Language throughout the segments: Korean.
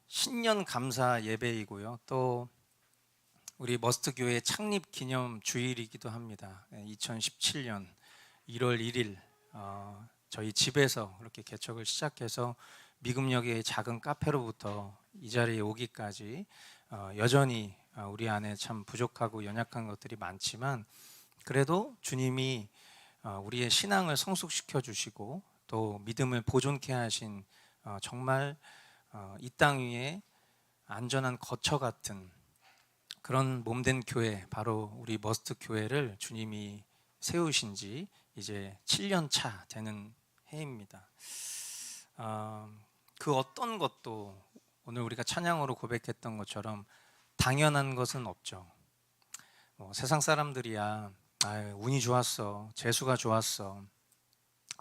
신년 감사 예배이고요. 또 우리 머스트 교회 창립 기념 주일이기도 합니다. 2017년 1월 1일 저희 집에서 그렇게 개척을 시작해서 미금역의 작은 카페로부터 이 자리에 오기까지 여전히 우리 안에 참 부족하고 연약한 것들이 많지만 그래도 주님이 우리의 신앙을 성숙시켜 주시고 또 믿음을 보존케 하신 정말 이 땅 위에 안전한 거처 같은 그런 몸된 교회, 바로 우리 머스트 교회를 주님이 세우신 지 이제 7년 차 되는 해입니다. 그 어떤 것도 오늘 우리가 찬양으로 고백했던 것처럼 당연한 것은 없죠. 세상 사람들이야 운이 좋았어, 재수가 좋았어,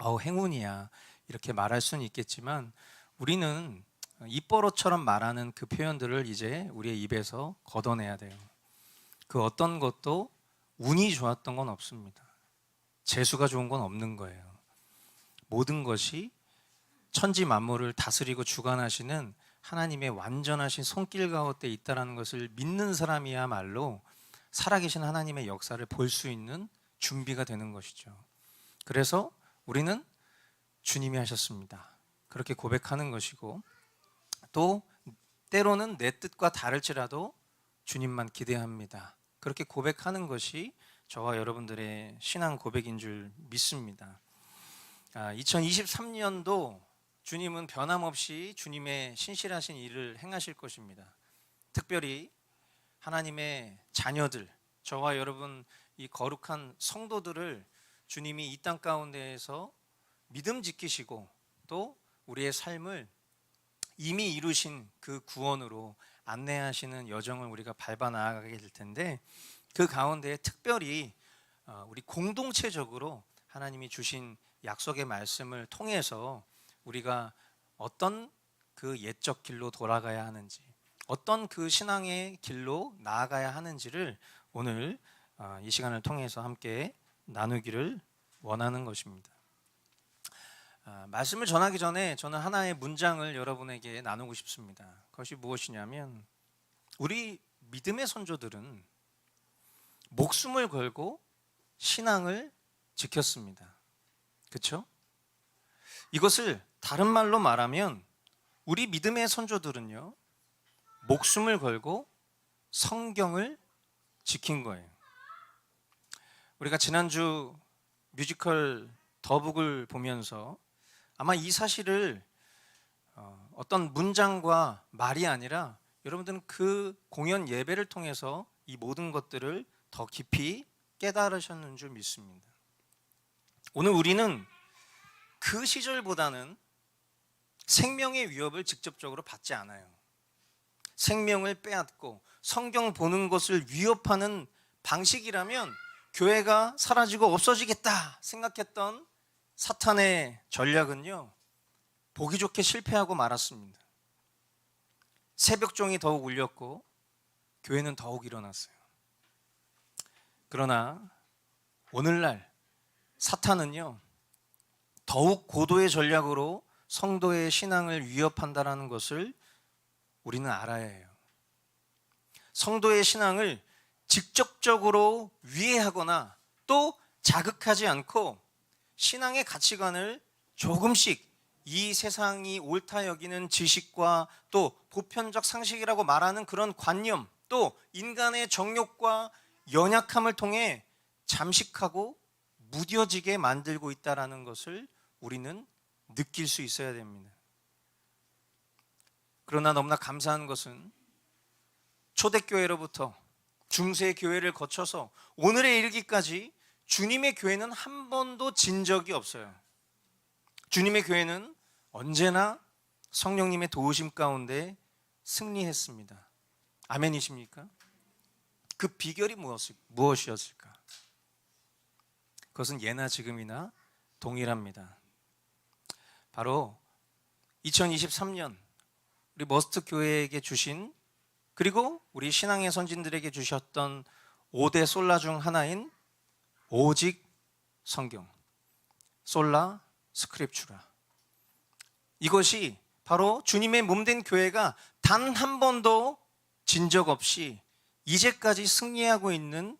행운이야 이렇게 말할 수는 있겠지만 우리는 입버릇처럼 말하는 그 표현들을 이제 우리의 입에서 걷어내야 돼요. 그 어떤 것도 운이 좋았던 건 없습니다. 재수가 좋은 건 없는 거예요. 모든 것이 천지 만물을 다스리고 주관하시는 하나님의 완전하신 손길 가운데 있다는 것을 믿는 사람이야말로 살아계신 하나님의 역사를 볼 수 있는 준비가 되는 것이죠. 그래서 우리는 주님이 하셨습니다, 그렇게 고백하는 것이고, 또 때로는 내 뜻과 다를지라도 주님만 기대합니다, 그렇게 고백하는 것이 저와 여러분들의 신앙 고백인 줄 믿습니다. 2023년도 주님은 변함없이 주님의 신실하신 일을 행하실 것입니다. 특별히 하나님의 자녀들, 저와 여러분 이 거룩한 성도들을 주님이 이 땅 가운데에서 믿음 지키시고 또 우리의 삶을 이미 이루신 그 구원으로 안내하시는 여정을 우리가 밟아 나아가게 될 텐데, 그 가운데 특별히 우리 공동체적으로 하나님이 주신 약속의 말씀을 통해서 우리가 어떤 그 옛적 길로 돌아가야 하는지, 어떤 그 신앙의 길로 나아가야 하는지를 오늘 이 시간을 통해서 함께 나누기를 원하는 것입니다. 말씀을 전하기 전에 저는 하나의 문장을 여러분에게 나누고 싶습니다. 그것이 무엇이냐면, 우리 믿음의 선조들은 목숨을 걸고 신앙을 지켰습니다. 그렇죠? 이것을 다른 말로 말하면 우리 믿음의 선조들은요, 목숨을 걸고 성경을 지킨 거예요. 우리가 지난주 뮤지컬 더북을 보면서 아마 이 사실을 어떤 문장과 말이 아니라 여러분들은 그 공연 예배를 통해서 이 모든 것들을 더 깊이 깨달으셨는 줄 믿습니다. 오늘 우리는 그 시절보다는 생명의 위협을 직접적으로 받지 않아요. 생명을 빼앗고 성경 보는 것을 위협하는 방식이라면 교회가 사라지고 없어지겠다 생각했던 사탄의 전략은요, 보기 좋게 실패하고 말았습니다. 새벽종이 더욱 울렸고 교회는 더욱 일어났어요. 그러나 오늘날 사탄은요, 더욱 고도의 전략으로 성도의 신앙을 위협한다는 것을 우리는 알아야 해요. 성도의 신앙을 직접적으로 위해하거나 또 자극하지 않고 신앙의 가치관을 조금씩 이 세상이 옳다 여기는 지식과 또 보편적 상식이라고 말하는 그런 관념, 또 인간의 정욕과 연약함을 통해 잠식하고 무뎌지게 만들고 있다는 것을 우리는 느낄 수 있어야 됩니다. 그러나 너무나 감사한 것은 초대교회로부터 중세교회를 거쳐서 오늘에 이르기까지 주님의 교회는 한 번도 진 적이 없어요. 주님의 교회는 언제나 성령님의 도우심 가운데 승리했습니다. 아멘이십니까? 그 비결이 무엇이었을까? 그것은 예나 지금이나 동일합니다. 바로 2023년 우리 머스트 교회에게 주신, 그리고 우리 신앙의 선진들에게 주셨던 5대 솔라 중 하나인 오직 성경, 솔라 스크립추라. 이것이 바로 주님의 몸된 교회가 단 한 번도 진 적 없이 이제까지 승리하고 있는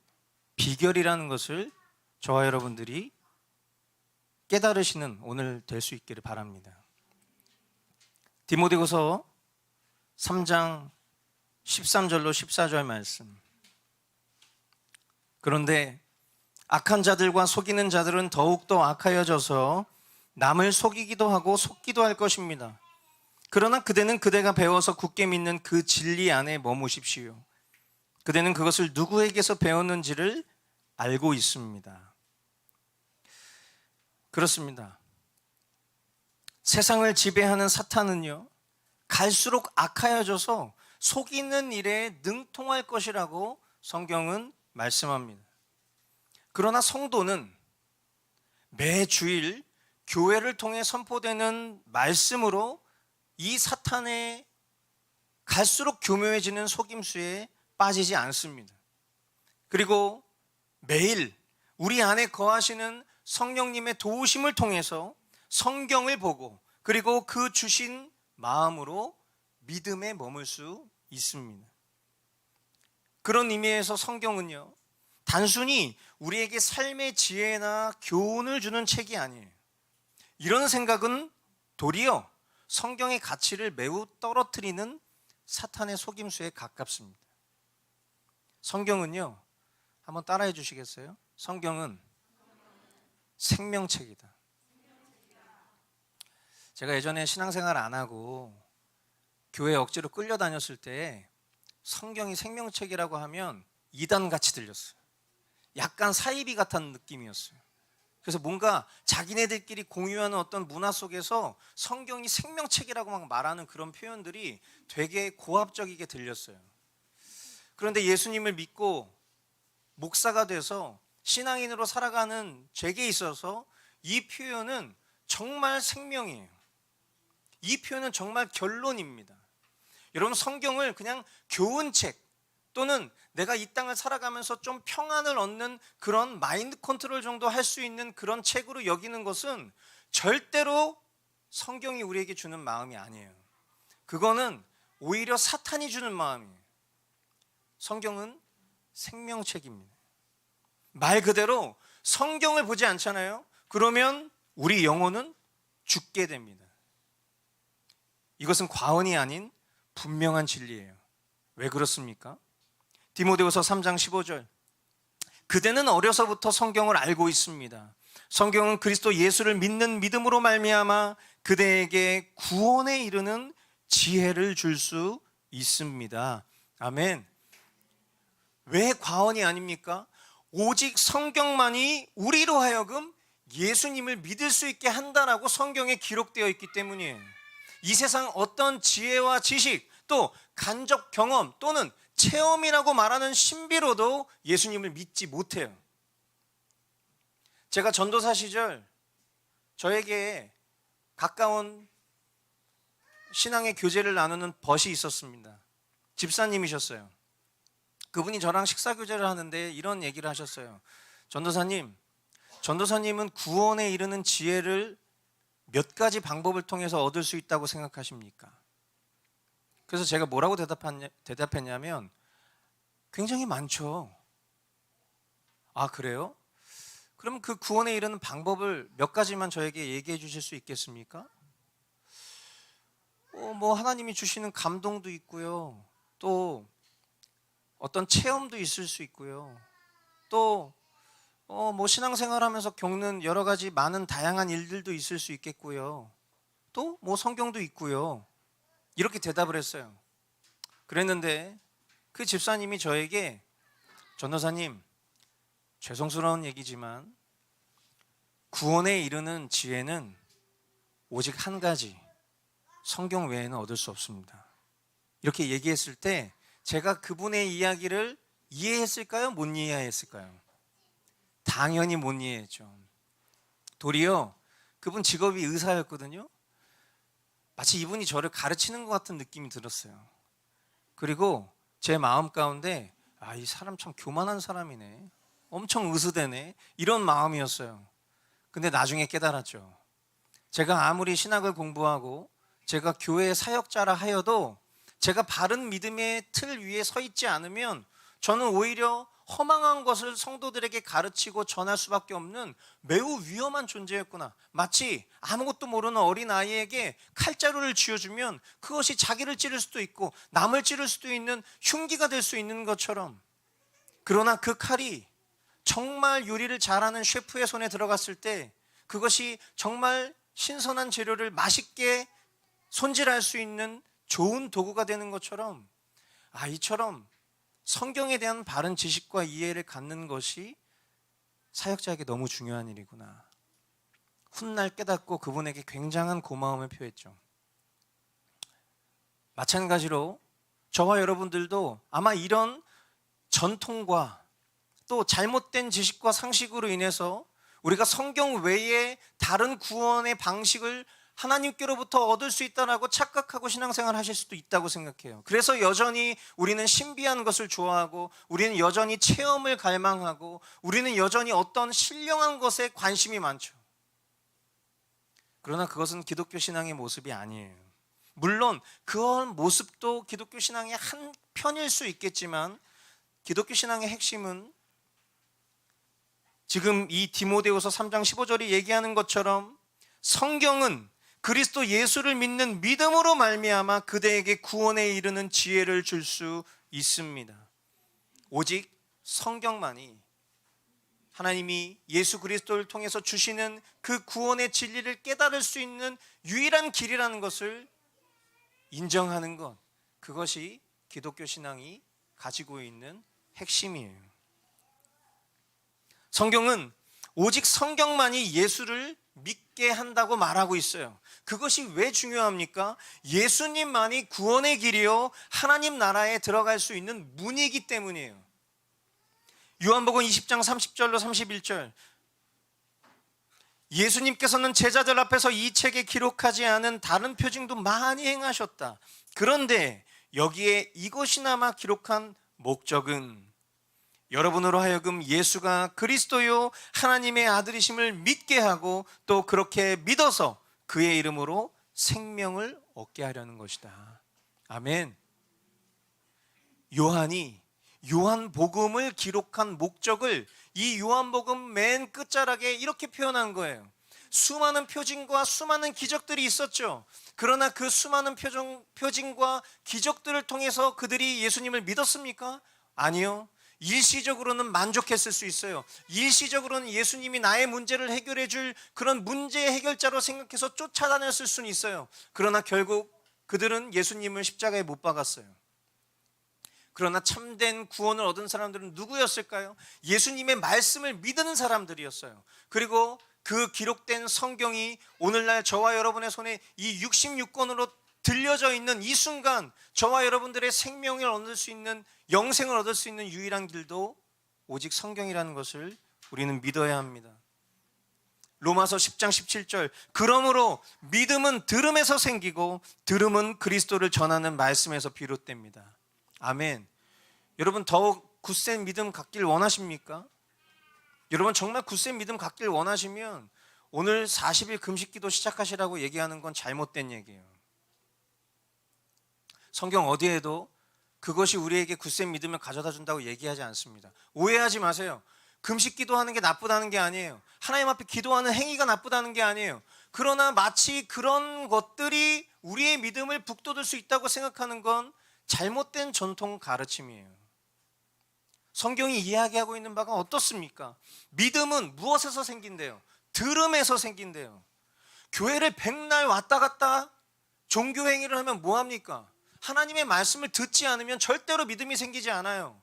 비결이라는 것을 저와 여러분들이 깨달으시는 오늘 될 수 있기를 바랍니다. 디모데후서 3장 13절로 14절 말씀. 그런데 악한 자들과 속이는 자들은 더욱더 악하여져서 남을 속이기도 하고 속기도 할 것입니다. 그러나 그대는 그대가 배워서 굳게 믿는 그 진리 안에 머무십시오. 그대는 그것을 누구에게서 배웠는지를 알고 있습니다. 그렇습니다. 세상을 지배하는 사탄은요, 갈수록 악하여져서 속이는 일에 능통할 것이라고 성경은 말씀합니다. 그러나 성도는 매 주일 교회를 통해 선포되는 말씀으로 이 사탄의 갈수록 교묘해지는 속임수에 빠지지 않습니다. 그리고 매일 우리 안에 거하시는 성령님의 도우심을 통해서 성경을 보고 그리고 그 주신 마음으로 믿음에 머물 수 있습니다. 그런 의미에서 성경은요, 단순히 우리에게 삶의 지혜나 교훈을 주는 책이 아니에요. 이런 생각은 도리어 성경의 가치를 매우 떨어뜨리는 사탄의 속임수에 가깝습니다. 성경은요, 한번 따라해 주시겠어요? 성경은 생명책이다. 제가 예전에 신앙생활 안 하고 교회 억지로 끌려다녔을 때 성경이 생명책이라고 하면 이단같이 들렸어요. 약간 사이비 같은 느낌이었어요. 그래서 뭔가 자기네들끼리 공유하는 어떤 문화 속에서 성경이 생명책이라고 막 말하는 그런 표현들이 되게 고압적이게 들렸어요. 그런데 예수님을 믿고 목사가 돼서 신앙인으로 살아가는 제게 있어서 이 표현은 정말 생명이에요. 이 표현은 정말 결론입니다. 여러분, 성경을 그냥 교훈책 또는 내가 이 땅을 살아가면서 좀 평안을 얻는 그런 마인드 컨트롤 정도 할 수 있는 그런 책으로 여기는 것은 절대로 성경이 우리에게 주는 마음이 아니에요. 그거는 오히려 사탄이 주는 마음이에요. 성경은 생명책입니다. 말 그대로 성경을 보지 않잖아요. 그러면 우리 영혼은 죽게 됩니다. 이것은 과언이 아닌 분명한 진리예요. 왜 그렇습니까? 디모데후서 3장 15절. 그대는 어려서부터 성경을 알고 있습니다. 성경은 그리스도 예수를 믿는 믿음으로 말미암아 그대에게 구원에 이르는 지혜를 줄 수 있습니다. 아멘. 왜 과언이 아닙니까? 오직 성경만이 우리로 하여금 예수님을 믿을 수 있게 한다라고 성경에 기록되어 있기 때문이에요. 이 세상 어떤 지혜와 지식, 또 간접 경험 또는 체험이라고 말하는 신비로도 예수님을 믿지 못해요. 제가 전도사 시절 저에게 가까운 신앙의 교제를 나누는 벗이 있었습니다. 집사님이셨어요. 그분이 저랑 식사 교제를 하는데 이런 얘기를 하셨어요. 전도사님은 구원에 이르는 지혜를 몇 가지 방법을 통해서 얻을 수 있다고 생각하십니까? 그래서 제가 뭐라고 대답했냐면 굉장히 많죠. 아, 그래요? 그럼 그 구원에 이르는 방법을 몇 가지만 저에게 얘기해 주실 수 있겠습니까? 뭐 하나님이 주시는 감동도 있고요. 또 어떤 체험도 있을 수 있고요. 또 뭐 신앙생활하면서 겪는 여러 가지 많은 다양한 일들도 있을 수 있겠고요. 또 뭐 성경도 있고요. 이렇게 대답을 했어요. 그랬는데 그 집사님이 저에게 전도사님, 죄송스러운 얘기지만 구원에 이르는 지혜는 오직 한 가지, 성경 외에는 얻을 수 없습니다. 이렇게 얘기했을 때 제가 그분의 이야기를 이해했을까요? 못 이해했을까요? 당연히 못 이해했죠. 도리어 그분 직업이 의사였거든요. 마치 이분이 저를 가르치는 것 같은 느낌이 들었어요. 그리고 제 마음 가운데 이 사람 참 교만한 사람이네, 엄청 으스대네, 이런 마음이었어요. 근데 나중에 깨달았죠. 제가 아무리 신학을 공부하고 제가 교회 사역자라 하여도 제가 바른 믿음의 틀 위에 서 있지 않으면 저는 오히려 허망한 것을 성도들에게 가르치고 전할 수밖에 없는 매우 위험한 존재였구나. 마치 아무것도 모르는 어린 아이에게 칼자루를 쥐어주면 그것이 자기를 찌를 수도 있고 남을 찌를 수도 있는 흉기가 될 수 있는 것처럼, 그러나 그 칼이 정말 요리를 잘하는 셰프의 손에 들어갔을 때 그것이 정말 신선한 재료를 맛있게 손질할 수 있는 좋은 도구가 되는 것처럼, 이처럼 성경에 대한 바른 지식과 이해를 갖는 것이 사역자에게 너무 중요한 일이구나. 훗날 깨닫고 그분에게 굉장한 고마움을 표했죠. 마찬가지로 저와 여러분들도 아마 이런 전통과 또 잘못된 지식과 상식으로 인해서 우리가 성경 외에 다른 구원의 방식을 하나님께로부터 얻을 수 있다라고 착각하고 신앙생활 하실 수도 있다고 생각해요. 그래서 여전히 우리는 신비한 것을 좋아하고, 우리는 여전히 체험을 갈망하고, 우리는 여전히 어떤 신령한 것에 관심이 많죠. 그러나 그것은 기독교 신앙의 모습이 아니에요. 물론 그런 모습도 기독교 신앙의 한 편일 수 있겠지만, 기독교 신앙의 핵심은 지금 이 디모데후서 3장 15절이 얘기하는 것처럼 성경은 그리스도 예수를 믿는 믿음으로 말미암아 그대에게 구원에 이르는 지혜를 줄 수 있습니다. 오직 성경만이 하나님이 예수 그리스도를 통해서 주시는 그 구원의 진리를 깨달을 수 있는 유일한 길이라는 것을 인정하는 것, 그것이 기독교 신앙이 가지고 있는 핵심이에요. 성경은 오직 성경만이 예수를 믿게 한다고 말하고 있어요. 그것이 왜 중요합니까? 예수님만이 구원의 길이요 하나님 나라에 들어갈 수 있는 문이기 때문이에요. 요한복음 20장 30절로 31절, 예수님께서는 제자들 앞에서 이 책에 기록하지 않은 다른 표징도 많이 행하셨다. 그런데 여기에 이것이나마 기록한 목적은 여러분으로 하여금 예수가 그리스도요 하나님의 아들이심을 믿게 하고 또 그렇게 믿어서 그의 이름으로 생명을 얻게 하려는 것이다. 아멘. 요한이 요한복음을 기록한 목적을 이 요한복음 맨 끝자락에 이렇게 표현한 거예요. 수많은 표징과 수많은 기적들이 있었죠. 그러나 그 수많은 표징과 기적들을 통해서 그들이 예수님을 믿었습니까? 아니요. 일시적으로는 만족했을 수 있어요. 일시적으로는 예수님이 나의 문제를 해결해 줄 그런 문제 해결자로 생각해서 쫓아다녔을 수는 있어요. 그러나 결국 그들은 예수님을 십자가에 못 박았어요. 그러나 참된 구원을 얻은 사람들은 누구였을까요? 예수님의 말씀을 믿는 사람들이었어요. 그리고 그 기록된 성경이 오늘날 저와 여러분의 손에 이 66권으로 들려져 있는 이 순간, 저와 여러분들의 생명을 얻을 수 있는, 영생을 얻을 수 있는 유일한 길도 오직 성경이라는 것을 우리는 믿어야 합니다. 로마서 10장 17절, 그러므로 믿음은 들음에서 생기고 들음은 그리스도를 전하는 말씀에서 비롯됩니다. 아멘. 여러분, 더욱 굳센 믿음 갖길 원하십니까? 여러분, 정말 굳센 믿음 갖길 원하시면 오늘 40일 금식기도 시작하시라고 얘기하는 건 잘못된 얘기예요. 성경 어디에도 그것이 우리에게 굳센 믿음을 가져다 준다고 얘기하지 않습니다. 오해하지 마세요. 금식 기도하는 게 나쁘다는 게 아니에요. 하나님 앞에 기도하는 행위가 나쁘다는 게 아니에요. 그러나 마치 그런 것들이 우리의 믿음을 북돋을 수 있다고 생각하는 건 잘못된 전통 가르침이에요. 성경이 이야기하고 있는 바가 어떻습니까? 믿음은 무엇에서 생긴대요? 들음에서 생긴대요. 교회를 백날 왔다 갔다 종교 행위를 하면 뭐합니까? 하나님의 말씀을 듣지 않으면 절대로 믿음이 생기지 않아요.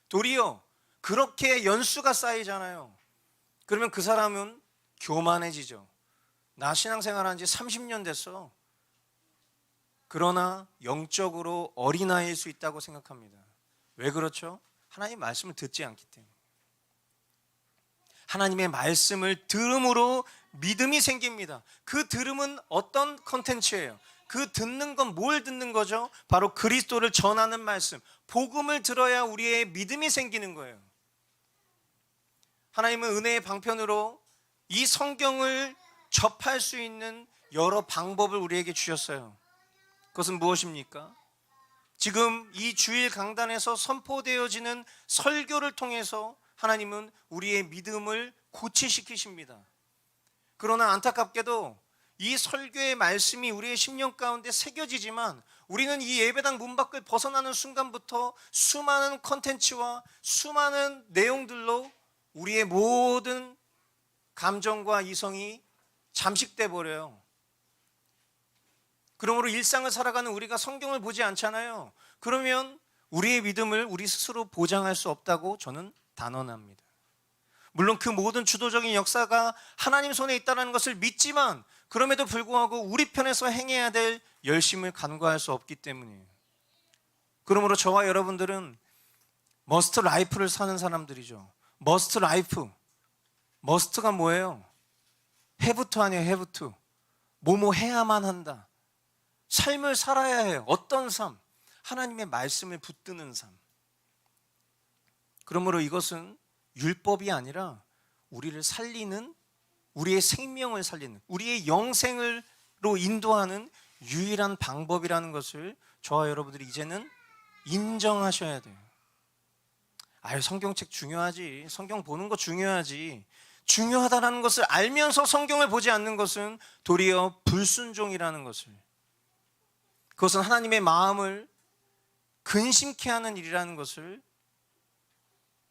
도리어 그렇게 연수가 쌓이잖아요. 그러면 그 사람은 교만해지죠. 나 신앙생활한 지 30년 됐어. 그러나 영적으로 어린아이일 수 있다고 생각합니다. 왜 그렇죠? 하나님의 말씀을 듣지 않기 때문에. 하나님의 말씀을 들음으로 믿음이 생깁니다. 그 들음은 어떤 컨텐츠예요? 그 듣는 건 뭘 듣는 거죠? 바로 그리스도를 전하는 말씀, 복음을 들어야 우리의 믿음이 생기는 거예요. 하나님은 은혜의 방편으로 이 성경을 접할 수 있는 여러 방법을 우리에게 주셨어요. 그것은 무엇입니까? 지금 이 주일 강단에서 선포되어지는 설교를 통해서 하나님은 우리의 믿음을 고치시키십니다. 그러나 안타깝게도 이 설교의 말씀이 우리의 심령 가운데 새겨지지만 우리는 이 예배당 문 밖을 벗어나는 순간부터 수많은 컨텐츠와 수많은 내용들로 우리의 모든 감정과 이성이 잠식돼 버려요. 그러므로 일상을 살아가는 우리가 성경을 보지 않잖아요. 그러면 우리의 믿음을 우리 스스로 보장할 수 없다고 저는 단언합니다. 물론 그 모든 주도적인 역사가 하나님 손에 있다는 것을 믿지만 그럼에도 불구하고 우리 편에서 행해야 될 열심을 간과할 수 없기 때문이에요. 그러므로 저와 여러분들은 머스트 라이프를 사는 사람들이죠. 머스트 라이프. 머스트가 뭐예요? 해부투 아니에요. 해부투. 뭐뭐 해야만 한다. 삶을 살아야 해요. 어떤 삶? 하나님의 말씀을 붙드는 삶. 그러므로 이것은 율법이 아니라 우리를 살리는, 우리의 생명을 살리는, 우리의 영생으로 인도하는 유일한 방법이라는 것을 저와 여러분들이 이제는 인정하셔야 돼요. 아유, 성경책 중요하지. 성경 보는 거 중요하지. 중요하다는 것을 알면서 성경을 보지 않는 것은 도리어 불순종이라는 것을, 그것은 하나님의 마음을 근심케 하는 일이라는 것을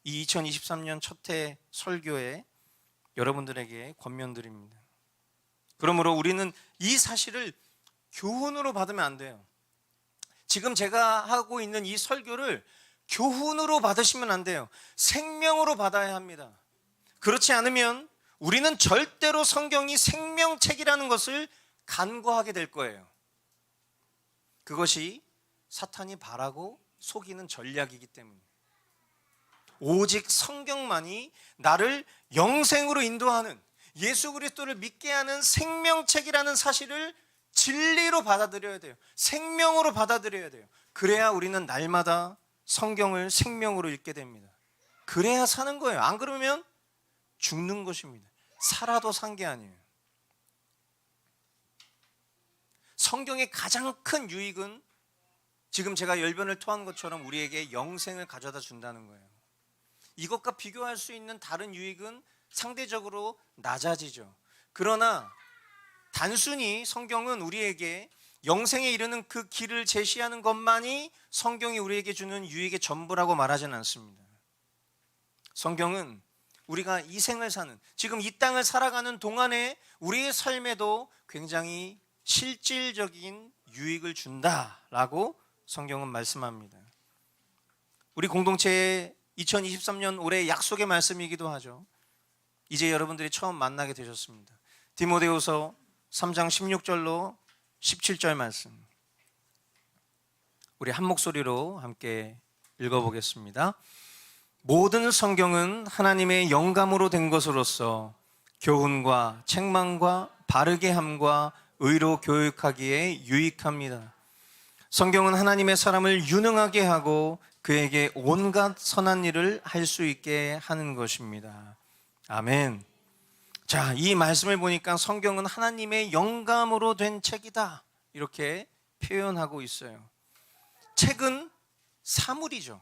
이 2023년 첫 해 설교에 여러분들에게 권면드립니다. 그러므로 우리는 이 사실을 교훈으로 받으면 안 돼요. 지금 제가 하고 있는 이 설교를 교훈으로 받으시면 안 돼요. 생명으로 받아야 합니다. 그렇지 않으면 우리는 절대로 성경이 생명책이라는 것을 간과하게 될 거예요. 그것이 사탄이 바라고 속이는 전략이기 때문에 오직 성경만이 나를 영생으로 인도하는, 예수 그리스도를 믿게 하는 생명책이라는 사실을 진리로 받아들여야 돼요. 생명으로 받아들여야 돼요. 그래야 우리는 날마다 성경을 생명으로 읽게 됩니다. 그래야 사는 거예요. 안 그러면 죽는 것입니다. 살아도 산 게 아니에요. 성경의 가장 큰 유익은 지금 제가 열변을 토한 것처럼 우리에게 영생을 가져다 준다는 거예요. 이것과 비교할 수 있는 다른 유익은 상대적으로 낮아지죠. 그러나 단순히 성경은 우리에게 영생에 이르는 그 길을 제시하는 것만이 성경이 우리에게 주는 유익의 전부라고 말하지는 않습니다. 성경은 우리가 이 생을 사는, 지금 이 땅을 살아가는 동안에 우리의 삶에도 굉장히 실질적인 유익을 준다라고 성경은 말씀합니다. 우리 공동체의 2023년 올해 약속의 말씀이기도 하죠. 이제 여러분들이 처음 만나게 되셨습니다. 디모데후서 3장 16절로 17절 말씀, 우리 한 목소리로 함께 읽어보겠습니다. 모든 성경은 하나님의 영감으로 된 것으로서 교훈과 책망과 바르게 함과 의로 교육하기에 유익합니다. 성경은 하나님의 사람을 유능하게 하고 그에게 온갖 선한 일을 할 수 있게 하는 것입니다. 아멘. 자, 이 말씀을 보니까 성경은 하나님의 영감으로 된 책이다, 이렇게 표현하고 있어요. 책은 사물이죠.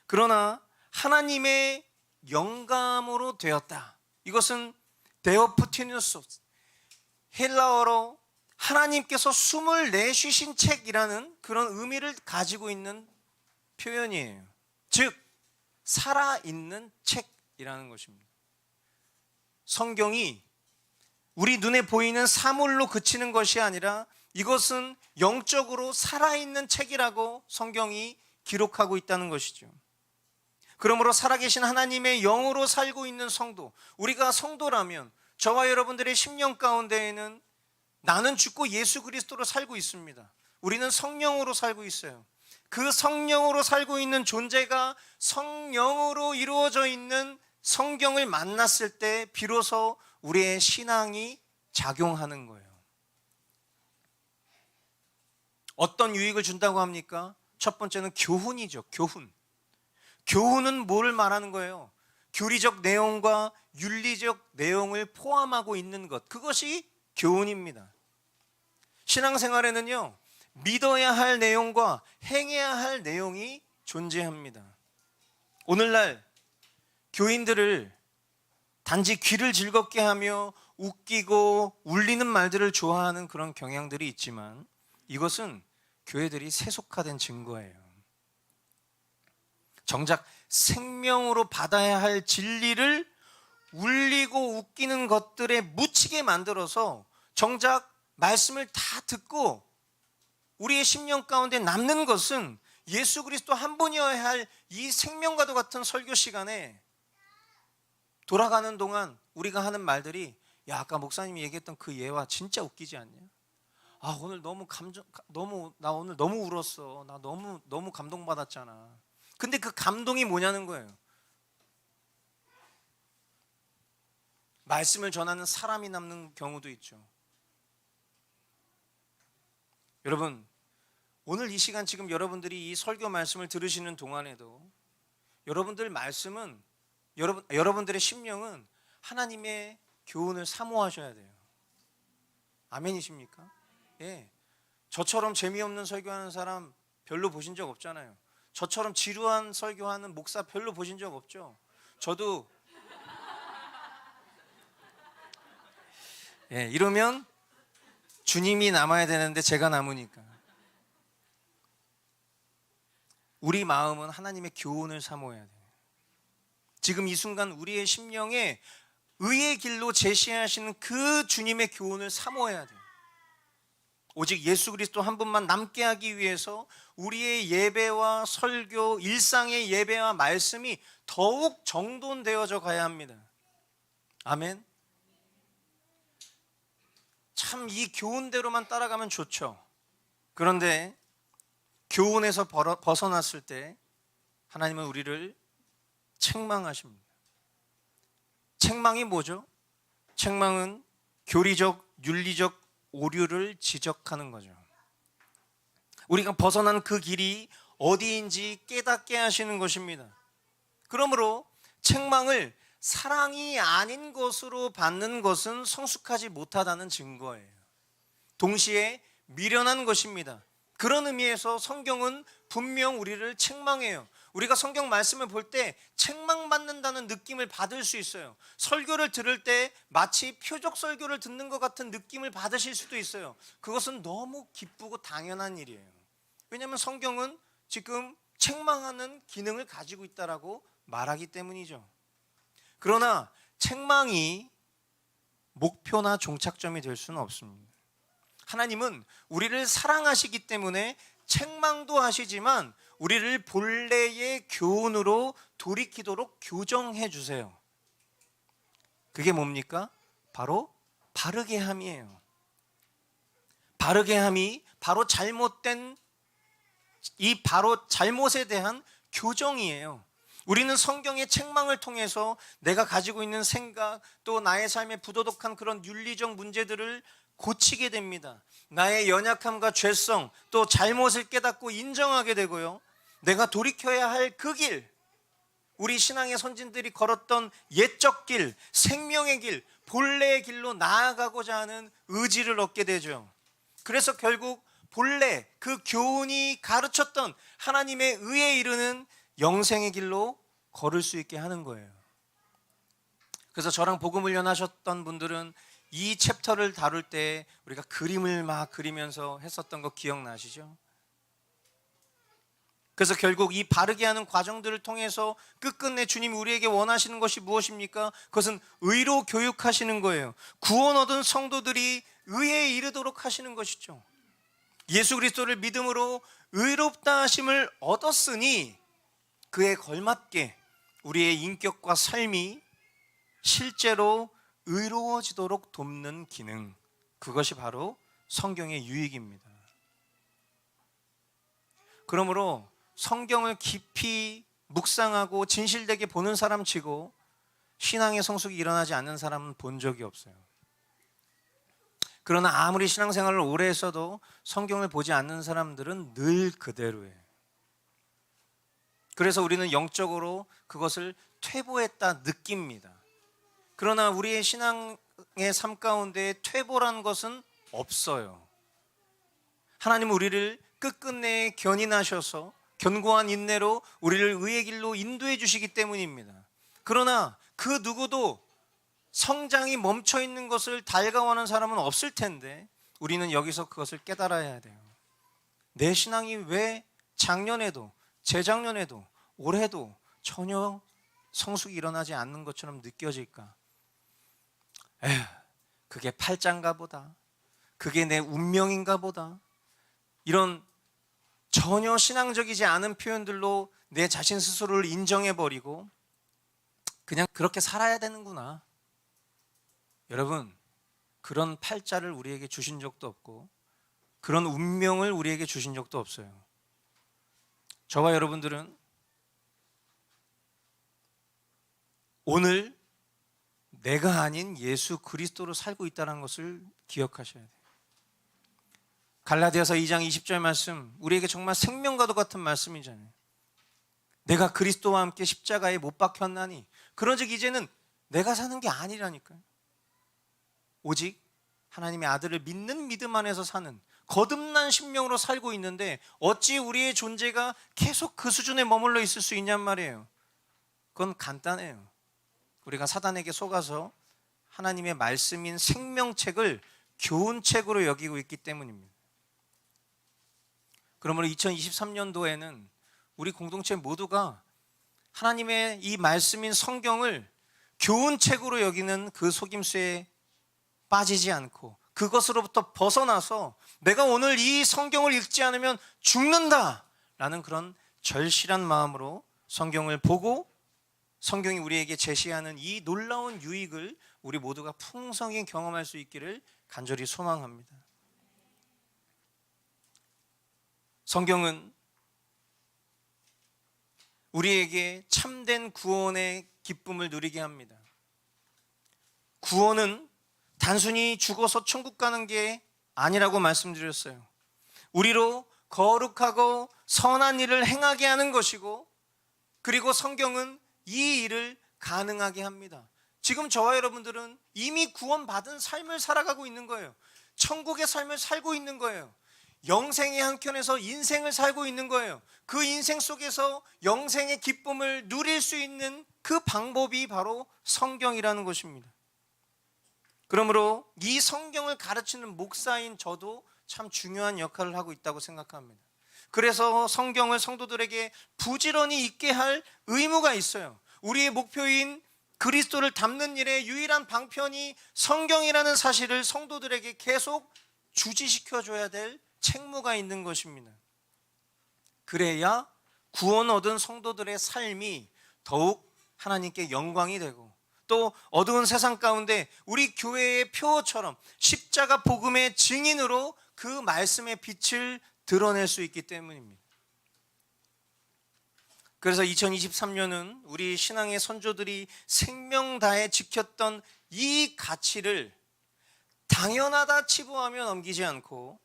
그러나 하나님의 영감으로 되었다. 이것은 데오프티누스, 헬라어로 하나님께서 숨을 내쉬신 책이라는 그런 의미를 가지고 있는 표현이에요. 즉, 살아있는 책이라는 것입니다. 성경이 우리 눈에 보이는 사물로 그치는 것이 아니라 이것은 영적으로 살아있는 책이라고 성경이 기록하고 있다는 것이죠. 그러므로 살아계신 하나님의 영으로 살고 있는 성도, 우리가 성도라면 저와 여러분들의 심령 가운데에는 나는 죽고 예수 그리스도로 살고 있습니다. 우리는 성령으로 살고 있어요. 그 성령으로 살고 있는 존재가 성령으로 이루어져 있는 성경을 만났을 때 비로소 우리의 신앙이 작용하는 거예요. 어떤 유익을 준다고 합니까? 첫 번째는 교훈이죠. 교훈. 교훈은 뭐를 말하는 거예요? 교리적 내용과 윤리적 내용을 포함하고 있는 것, 그것이 교훈입니다. 신앙생활에는요, 믿어야 할 내용과 행해야 할 내용이 존재합니다. 오늘날 교인들을 단지 귀를 즐겁게 하며 웃기고 울리는 말들을 좋아하는 그런 경향들이 있지만 이것은 교회들이 세속화된 증거예요. 정작 생명으로 받아야 할 진리를 울리고 웃기는 것들에 묻히게 만들어서 정작 말씀을 다 듣고 우리의 심령 가운데 남는 것은 예수 그리스도 한 분이어야 할 이 생명과도 같은 설교 시간에 돌아가는 동안 우리가 하는 말들이, 야, 아까 목사님이 얘기했던 그 예화 진짜 웃기지 않냐? 아, 오늘 나 오늘 너무 울었어. 나 너무 감동받았잖아. 근데 그 감동이 뭐냐는 거예요. 말씀을 전하는 사람이 남는 경우도 있죠. 여러분, 오늘 이 시간 지금 여러분들이 이 설교 말씀을 들으시는 동안에도 여러분들 말씀은 여러분들의 심령은 하나님의 교훈을 사모하셔야 돼요. 아멘이십니까? 예. 저처럼 재미없는 설교하는 사람 별로 보신 적 없잖아요. 저처럼 지루한 설교하는 목사 별로 보신 적 없죠. 저도 이러면 주님이 남아야 되는데 제가 남으니까. 우리 마음은 하나님의 교훈을 사모해야 돼요. 지금 이 순간 우리의 심령에 의의 길로 제시하시는 그 주님의 교훈을 사모해야 돼요. 오직 예수 그리스도 한 분만 남게 하기 위해서 우리의 예배와 설교, 일상의 예배와 말씀이 더욱 정돈되어져 가야 합니다. 아멘. 참 이 교훈대로만 따라가면 좋죠. 그런데 교훈에서 벗어났을 때 하나님은 우리를 책망하십니다. 책망이 뭐죠? 책망은 교리적, 윤리적 오류를 지적하는 거죠. 우리가 벗어난 그 길이 어디인지 깨닫게 하시는 것입니다. 그러므로 책망을 사랑이 아닌 것으로 받는 것은 성숙하지 못하다는 증거예요. 동시에 미련한 것입니다. 그런 의미에서 성경은 분명 우리를 책망해요. 우리가 성경 말씀을 볼 때 책망받는다는 느낌을 받을 수 있어요. 설교를 들을 때 마치 표적 설교를 듣는 것 같은 느낌을 받으실 수도 있어요. 그것은 너무 기쁘고 당연한 일이에요. 왜냐하면 성경은 지금 책망하는 기능을 가지고 있다라고 말하기 때문이죠. 그러나 책망이 목표나 종착점이 될 수는 없습니다. 하나님은 우리를 사랑하시기 때문에 책망도 하시지만 우리를 본래의 교훈으로 돌이키도록 교정해 주세요. 그게 뭡니까? 바로 바르게 함이에요. 바르게 함이 바로 잘못에 대한 교정이에요. 우리는 성경의 책망을 통해서 내가 가지고 있는 생각, 또 나의 삶에 부도덕한 그런 윤리적 문제들을 고치게 됩니다. 나의 연약함과 죄성, 또 잘못을 깨닫고 인정하게 되고요. 내가 돌이켜야 할 그 길, 우리 신앙의 선진들이 걸었던 옛적 길, 생명의 길, 본래의 길로 나아가고자 하는 의지를 얻게 되죠. 그래서 결국 본래 그 교훈이 가르쳤던 하나님의 의에 이르는 영생의 길로 걸을 수 있게 하는 거예요. 그래서 저랑 복음 훈련하셨던 분들은 이 챕터를 다룰 때 우리가 그림을 막 그리면서 했었던 거 기억나시죠? 그래서 결국 이 바르게 하는 과정들을 통해서 끝끝내 주님이 우리에게 원하시는 것이 무엇입니까? 그것은 의로 교육하시는 거예요. 구원 얻은 성도들이 의에 이르도록 하시는 것이죠. 예수 그리스도를 믿음으로 의롭다 하심을 얻었으니 그에 걸맞게 우리의 인격과 삶이 실제로 의로워지도록 돕는 기능, 그것이 바로 성경의 유익입니다. 그러므로 성경을 깊이 묵상하고 진실되게 보는 사람 치고 신앙의 성숙이 일어나지 않는 사람은 본 적이 없어요. 그러나 아무리 신앙생활을 오래 했어도 성경을 보지 않는 사람들은 늘 그대로예요. 그래서 우리는 영적으로 그것을 퇴보했다 느낍니다. 그러나 우리의 신앙의 삶 가운데 퇴보라는 것은 없어요. 하나님은 우리를 끝끝내 견인하셔서 견고한 인내로 우리를 의의 길로 인도해 주시기 때문입니다. 그러나 그 누구도 성장이 멈춰 있는 것을 달가워하는 사람은 없을 텐데 우리는 여기서 그것을 깨달아야 돼요. 내 신앙이 왜 작년에도 재작년에도 올해도 전혀 성숙이 일어나지 않는 것처럼 느껴질까? 에휴, 그게 팔자인가 보다. 그게 내 운명인가 보다. 이런 전혀 신앙적이지 않은 표현들로 내 자신 스스로를 인정해버리고 그냥 그렇게 살아야 되는구나. 여러분, 그런 팔자를 우리에게 주신 적도 없고 그런 운명을 우리에게 주신 적도 없어요. 저와 여러분들은 오늘 내가 아닌 예수 그리스도로 살고 있다는 것을 기억하셔야 돼요. 갈라디아서 2장 20절 말씀, 우리에게 정말 생명과도 같은 말씀이잖아요. 내가 그리스도와 함께 십자가에 못 박혔나니 그런즉 이제는 내가 사는 게 아니라니까요. 오직 하나님의 아들을 믿는 믿음 안에서 사는 거듭난 심령으로 살고 있는데 어찌 우리의 존재가 계속 그 수준에 머물러 있을 수 있냔 말이에요. 그건 간단해요. 우리가 사단에게 속아서 하나님의 말씀인 생명책을 교훈책으로 여기고 있기 때문입니다. 그러므로 2023년도에는 우리 공동체 모두가 하나님의 이 말씀인 성경을 교훈책으로 여기는 그 속임수에 빠지지 않고 그것으로부터 벗어나서 내가 오늘 이 성경을 읽지 않으면 죽는다라는 그런 절실한 마음으로 성경을 보고 성경이 우리에게 제시하는 이 놀라운 유익을 우리 모두가 풍성히 경험할 수 있기를 간절히 소망합니다. 성경은 우리에게 참된 구원의 기쁨을 누리게 합니다. 구원은 단순히 죽어서 천국 가는 게 아니라고 말씀드렸어요. 우리로 거룩하고 선한 일을 행하게 하는 것이고, 그리고 성경은 이 일을 가능하게 합니다. 지금 저와 여러분들은 이미 구원받은 삶을 살아가고 있는 거예요. 천국의 삶을 살고 있는 거예요. 영생의 한켠에서 인생을 살고 있는 거예요. 그 인생 속에서 영생의 기쁨을 누릴 수 있는 그 방법이 바로 성경이라는 것입니다. 그러므로 이 성경을 가르치는 목사인 저도 참 중요한 역할을 하고 있다고 생각합니다. 그래서 성경을 성도들에게 부지런히 읽게 할 의무가 있어요. 우리의 목표인 그리스도를 담는 일의 유일한 방편이 성경이라는 사실을 성도들에게 계속 주지시켜줘야 될 책무가 있는 것입니다. 그래야 구원 얻은 성도들의 삶이 더욱 하나님께 영광이 되고, 또 어두운 세상 가운데 우리 교회의 표어처럼 십자가 복음의 증인으로 그 말씀의 빛을 드러낼 수 있기 때문입니다. 그래서 2023년은 우리 신앙의 선조들이 생명 다해 지켰던 이 가치를 당연하다 치부하며 넘기지 않고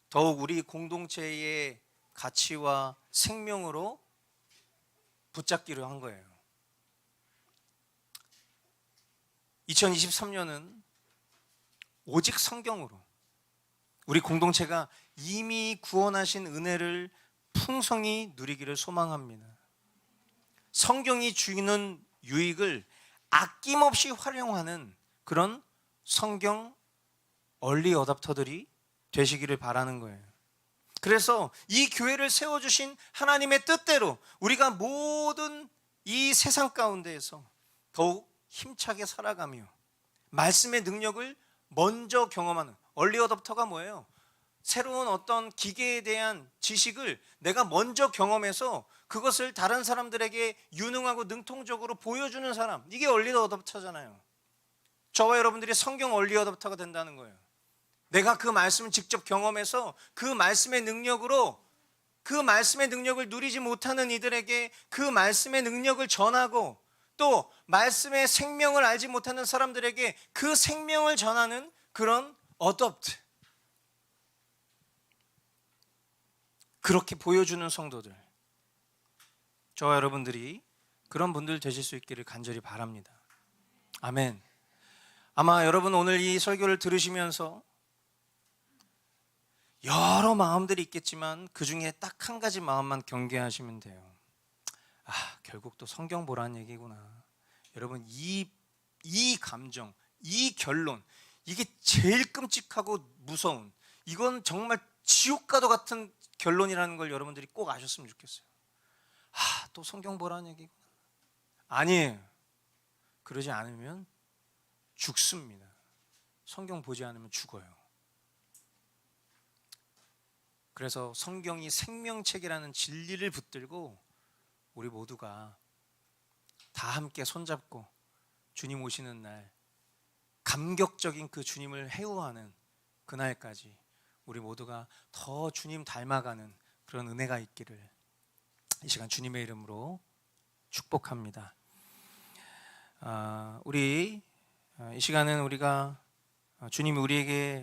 더욱 우리 공동체의 가치와 생명으로 붙잡기로 한 거예요. 2023년은 오직 성경으로 우리 공동체가 이미 구원하신 은혜를 풍성히 누리기를 소망합니다. 성경이 주는 유익을 아낌없이 활용하는 그런 성경 얼리 어답터들이 되시기를 바라는 거예요. 그래서 이 교회를 세워주신 하나님의 뜻대로 우리가 모든 이 세상 가운데에서 더욱 힘차게 살아가며 말씀의 능력을 먼저 경험하는, 얼리 어답터가 뭐예요? 새로운 어떤 기계에 대한 지식을 내가 먼저 경험해서 그것을 다른 사람들에게 유능하고 능통적으로 보여주는 사람, 이게 얼리 어답터잖아요. 저와 여러분들이 성경 얼리 어답터가 된다는 거예요. 내가 그 말씀을 직접 경험해서 그 말씀의 능력으로, 그 말씀의 능력을 누리지 못하는 이들에게 그 말씀의 능력을 전하고, 또 말씀의 생명을 알지 못하는 사람들에게 그 생명을 전하는 그런 어댑트, 그렇게 보여주는 성도들, 저와 여러분들이 그런 분들 되실 수 있기를 간절히 바랍니다. 아멘. 아마 여러분 오늘 이 설교를 들으시면서 여러 마음들이 있겠지만 그 중에 딱 한 가지 마음만 경계하시면 돼요. 아, 결국 또 성경 보라는 얘기구나. 여러분, 이 감정, 이 결론, 이게 제일 끔찍하고 무서운, 이건 정말 지옥과도 같은 결론이라는 걸 여러분들이 꼭 아셨으면 좋겠어요. 아, 또 성경 보라는 얘기구나. 아니에요. 그러지 않으면 죽습니다. 성경 보지 않으면 죽어요. 그래서 성경이 생명책이라는 진리를 붙들고 우리 모두가 다 함께 손잡고 주님 오시는 날, 감격적인 그 주님을 해우하는 그날까지 우리 모두가 더 주님 닮아가는 그런 은혜가 있기를 이 시간 주님의 이름으로 축복합니다. 우리 이 시간은 우리가 주님이 우리에게